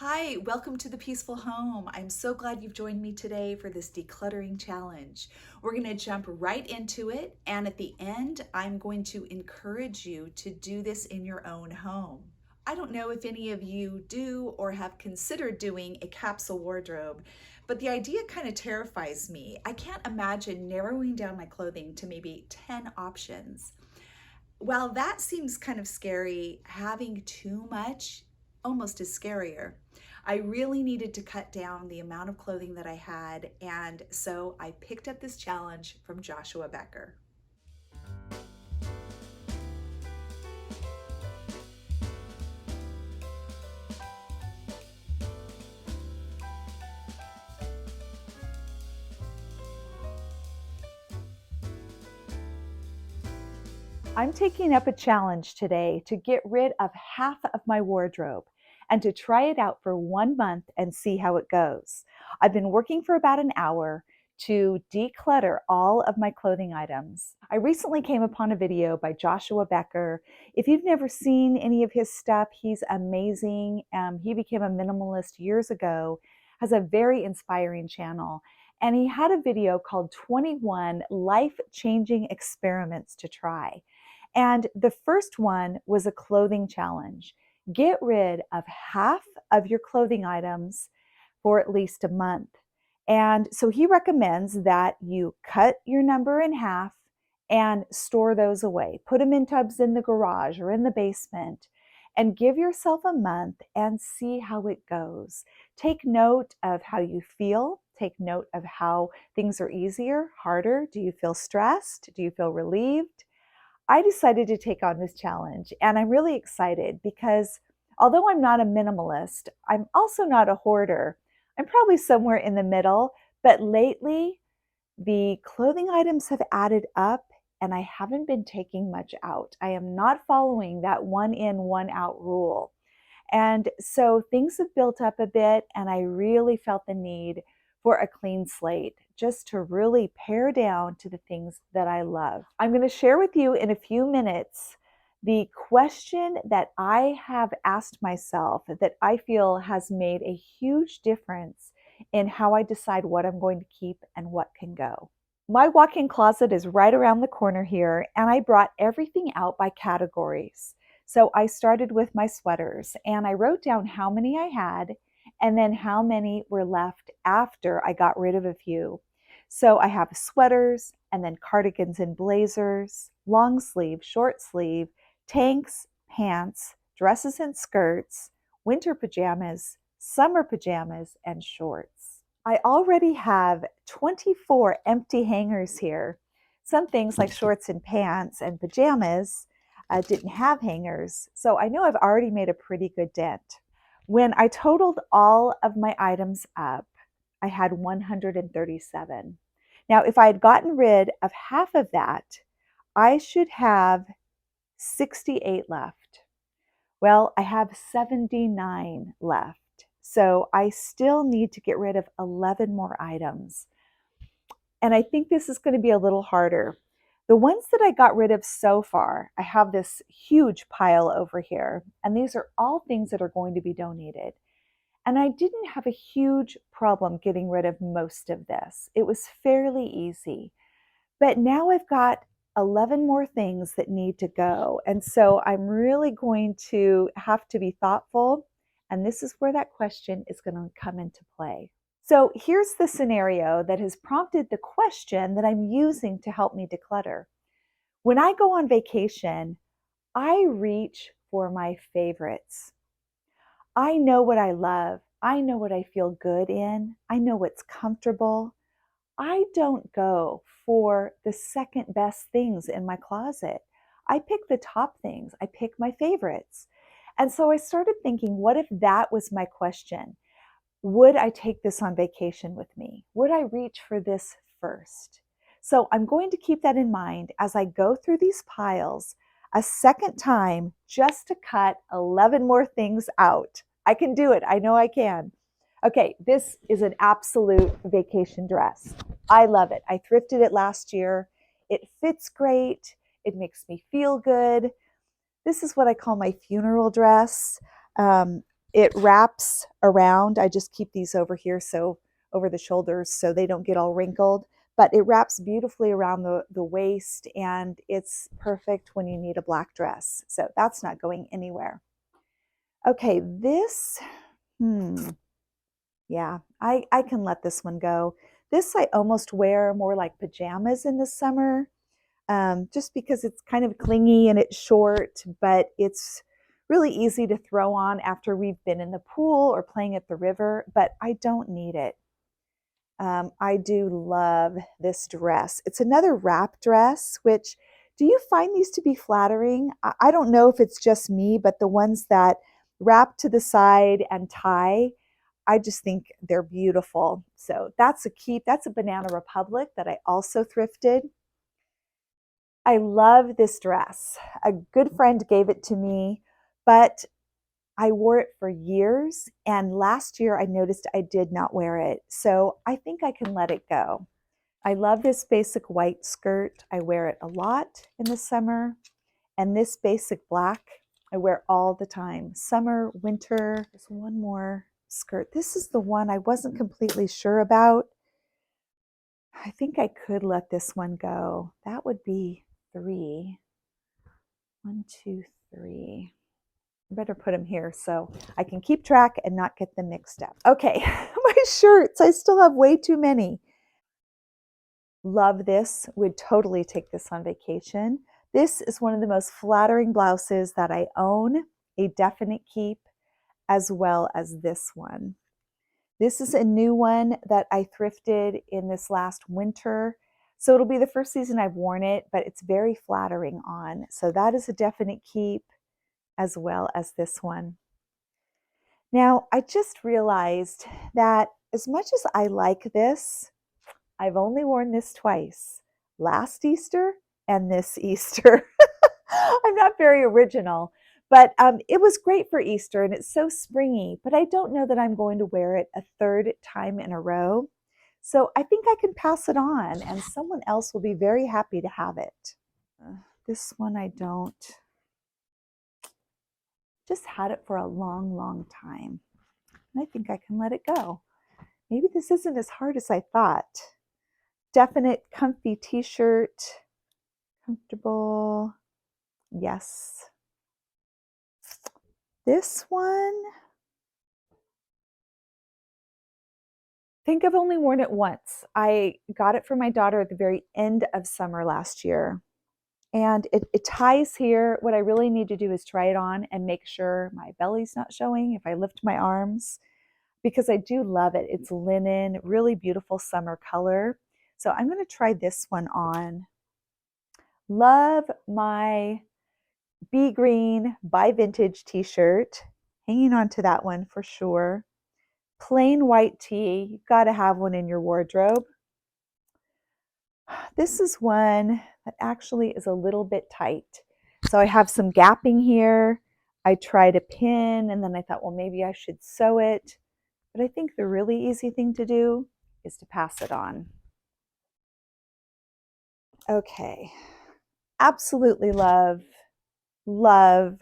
Hi, welcome to the Peaceful Home. I'm so glad you've joined me today for this decluttering challenge. We're going to jump right into it, and at the end, I'm going to encourage you to do this in your own home. I don't know if any of you do or have considered doing a capsule wardrobe, but the idea kind of terrifies me. I can't imagine narrowing down my clothing to maybe 10 options. While that seems kind of scary, having too much almost is scarier. I really needed to cut down the amount of clothing that I had, and so I picked up this challenge from Joshua Becker. I'm taking up a challenge today to get rid of half of my wardrobe and to try it out for 1 month and see how it goes. I've been working for about an hour to declutter all of my clothing items. I recently came upon a video by Joshua Becker. If you've never seen any of his stuff, he's amazing. He became a minimalist years ago, has a very inspiring channel. And he had a video called 21 Life-Changing Experiments to Try. And the first one was a clothing challenge. Get rid of half of your clothing items for at least a month. And so he recommends that you cut your number in half and store those away. Put them in tubs in the garage or in the basement and give yourself a month and see how it goes. Take note of how you feel. Take note of how things are easier, harder. Do you feel stressed? Do you feel relieved? I decided to take on this challenge, and I'm really excited because although I'm not a minimalist, I'm also not a hoarder. I'm probably somewhere in the middle, but lately the clothing items have added up and I haven't been taking much out. I am not following that one in, one out rule. And so things have built up a bit, and I really felt the need for a clean slate just to really pare down to the things that I love. I'm going to share with you in a few minutes the question that I have asked myself that I feel has made a huge difference in how I decide what I'm going to keep and what can go. My walk-in closet is right around the corner here, and I brought everything out by categories. So I started with my sweaters and I wrote down how many I had and then how many were left after I got rid of a few. So I have sweaters and then cardigans and blazers, long sleeve, short sleeve, tanks, pants, dresses and skirts, winter pajamas, summer pajamas, and shorts. I already have 24 empty hangers here. Some things like shorts and pants and pajamas didn't have hangers, so I know I've already made a pretty good dent. When I totaled all of my items up, I had 137. Now, if I had gotten rid of half of that, I should have 68 left. Well, I have 79 left, so I still need to get rid of 11 more items. And I think this is going to be a little harder. The ones that I got rid of so far, I have this huge pile over here, and these are all things that are going to be donated. And I didn't have a huge problem getting rid of most of this. It was fairly easy. But now I've got 11 more things that need to go. And so I'm really going to have to be thoughtful. And this is where that question is going to come into play. So here's the scenario that has prompted the question that I'm using to help me declutter. When I go on vacation, I reach for my favorites. I know what I love. I know what I feel good in. I know what's comfortable. I don't go for the second best things in my closet. I pick the top things. I pick my favorites. And so I started thinking, what if that was my question? Would I take this on vacation with me? Would I reach for this first? So I'm going to keep that in mind as I go through these piles a second time just to cut 11 more things out. I can do it. I know I can. Okay, this is an absolute vacation dress. I love it. I thrifted it last year. It fits great. It makes me feel good. This is what I call my funeral dress. It wraps around. I just keep these over here, so over the shoulders, so they don't get all wrinkled. But it wraps beautifully around the waist, and it's perfect when you need a black dress. So that's not going anywhere. Okay, this, yeah, I can let this one go. This I almost wear more like pajamas in the summer, just because it's kind of clingy and it's short, but it's really easy to throw on after we've been in the pool or playing at the river, but I don't need it. I do love this dress. It's another wrap dress, which, do you find these to be flattering? I don't know if it's just me, but the ones that wrap to the side and tie, I just think they're beautiful. So that's a keep. That's a Banana Republic that I also thrifted. I love this dress. A good friend gave it to me, but I wore it for years, and last year I noticed I did not wear it. So I think I can let it go. I love this basic white skirt. I wear it a lot in the summer. And this basic black, I wear all the time. Summer, winter. There's one more skirt. This is the one I wasn't completely sure about. I think I could let this one go. That would be 3. 1, 2, 3. I better put them here so I can keep track and not get them mixed up. Okay, my shirts. I still have way too many. Love this. Would totally take this on vacation. This is one of the most flattering blouses that I own. A definite keep, as well as this one. This is a new one that I thrifted in this last winter. So it'll be the first season I've worn it, but it's very flattering on. So that is a definite keep, as well as this one. Now, I just realized that as much as I like this, I've only worn this twice, last Easter and this Easter. I'm not very original, but it was great for Easter and it's so springy, but I don't know that I'm going to wear it a third time in a row. So I think I can pass it on and someone else will be very happy to have it. This one I don't. Just had it for a long, long time. And I think I can let it go. Maybe this isn't as hard as I thought. Definite comfy t-shirt. Comfortable. Yes. This one, I think I've only worn it once. I got it for my daughter at the very end of summer last year. And it ties here. What I really need to do is try it on and make sure my belly's not showing if I lift my arms, because I do love it. It's linen, really beautiful summer color. So I'm going to try this one on. Love my Be Green Buy Vintage t-shirt. Hanging on to that one for sure. Plain white tee. You've got to have one in your wardrobe. This is one that actually is a little bit tight. So I have some gapping here. I tried a pin and then I thought, well, maybe I should sew it. But I think the really easy thing to do is to pass it on. Okay. Absolutely love, love,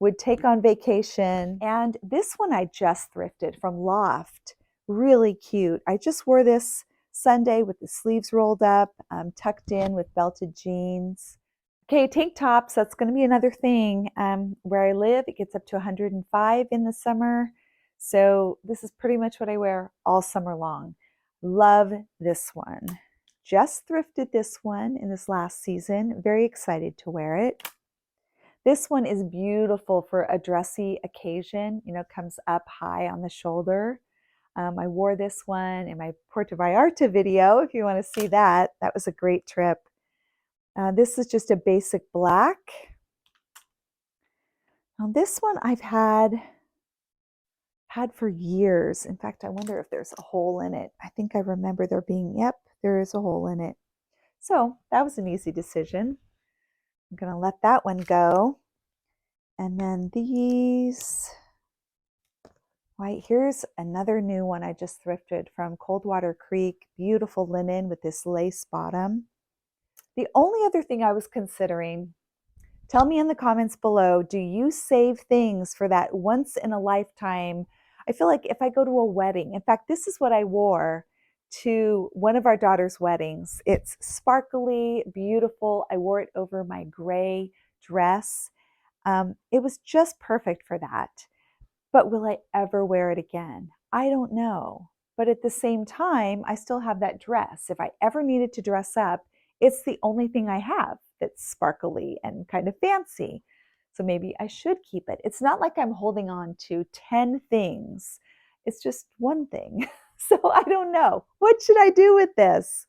would take on vacation. And this one I just thrifted from Loft. Really cute. I just wore this Sunday with the sleeves rolled up, tucked in with belted jeans. Okay, tank tops, that's going to be another thing. Where I live, it gets up to 105 in the summer. So this is pretty much what I wear all summer long. Love this one. Just thrifted this one in this last season. Very excited to wear it. This one is beautiful for a dressy occasion. You know, comes up high on the shoulder. I wore this one in my Puerto Vallarta video, if you want to see that. That was a great trip. This is just a basic black. Now this one I've had for years. In fact, I wonder if there's a hole in it. I think I remember there being, yep, there is a hole in it. So that was an easy decision. I'm going to let that one go. And then these, right, here's another new one I just thrifted from Coldwater Creek. Beautiful linen with this lace bottom. The only other thing I was considering, Tell me in the comments below, do you save things for that once in a lifetime? I feel like if I go to a wedding, in fact, this is what I wore to one of our daughter's weddings. It's sparkly, beautiful. I wore it over my gray dress. It was just perfect for that. But will I ever wear it again? I don't know. But at the same time, I still have that dress. If I ever needed to dress up, it's the only thing I have that's sparkly and kind of fancy. So maybe I should keep it. It's not like I'm holding on to 10 things, it's just one thing. So I don't know. What should I do with this?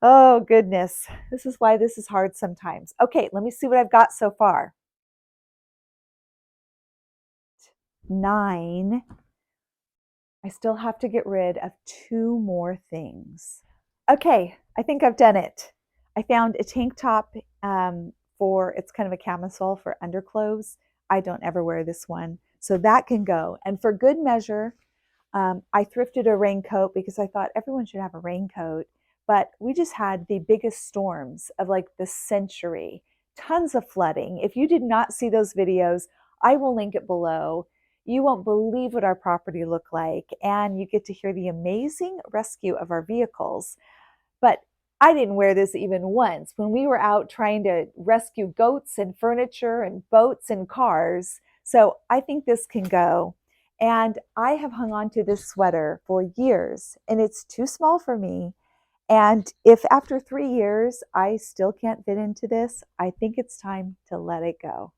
Oh, goodness. This is why this is hard sometimes. Okay, let me see what I've got so far. 9. I still have to get rid of 2 more things. Okay, I think I've done it. I found a tank top it's kind of a camisole for underclothes. I don't ever wear this one, so that can go. And for good measure, I thrifted a raincoat because I thought everyone should have a raincoat. But we just had the biggest storms of like the century, tons of flooding. If you did not see those videos, I will link it below. You won't believe what our property looked like, and you get to hear the amazing rescue of our vehicles. But I didn't wear this even once when we were out trying to rescue goats and furniture and boats and cars. So I think this can go. And I have hung on to this sweater for years, and it's too small for me. And if after 3 years I still can't fit into this, I think it's time to let it go.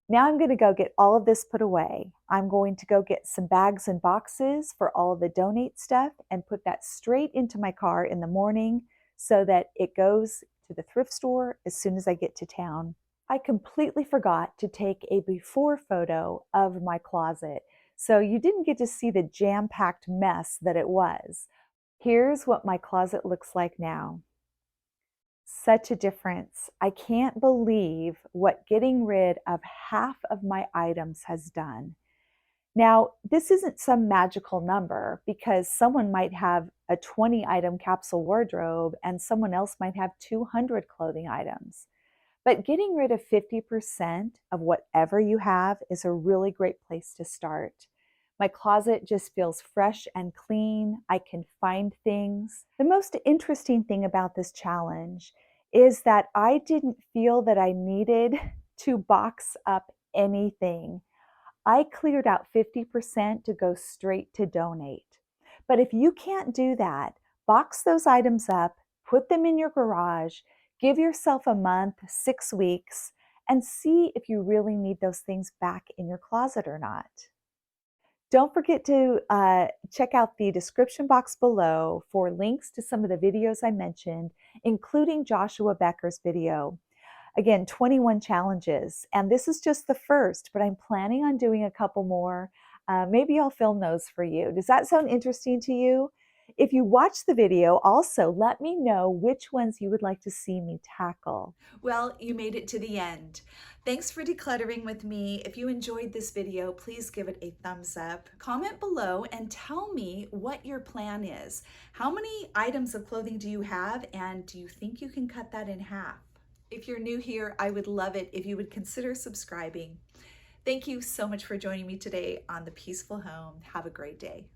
Now I'm going to go get all of this put away. I'm going to go get some bags and boxes for all of the donate stuff and put that straight into my car in the morning so that it goes to the thrift store as soon as I get to town. I completely forgot to take a before photo of my closet, so you didn't get to see the jam-packed mess that it was. Here's what my closet looks like now. Such a difference. I can't believe what getting rid of half of my items has done. Now, this isn't some magical number because someone might have a 20 item capsule wardrobe and someone else might have 200 clothing items. But getting rid of 50% of whatever you have is a really great place to start. My closet just feels fresh and clean. I can find things. The most interesting thing about this challenge is that I didn't feel that I needed to box up anything. I cleared out 50% to go straight to donate. But if you can't do that, box those items up, put them in your garage, give yourself a month, 6 weeks, and see if you really need those things back in your closet or not. Don't forget to check out the description box below for links to some of the videos I mentioned, including Joshua Becker's video. Again, 21 challenges, and this is just the first, but I'm planning on doing a couple more. Maybe I'll film those for you. Does that sound interesting to you? If you watch the video, also let me know which ones you would like to see me tackle. Well, you made it to the end. Thanks for decluttering with me. If you enjoyed this video, please give it a thumbs up. Comment below and tell me what your plan is. How many items of clothing do you have, and do you think you can cut that in half? If you're new here, I would love it if you would consider subscribing. Thank you so much for joining me today on The Peaceful Home. Have a great day.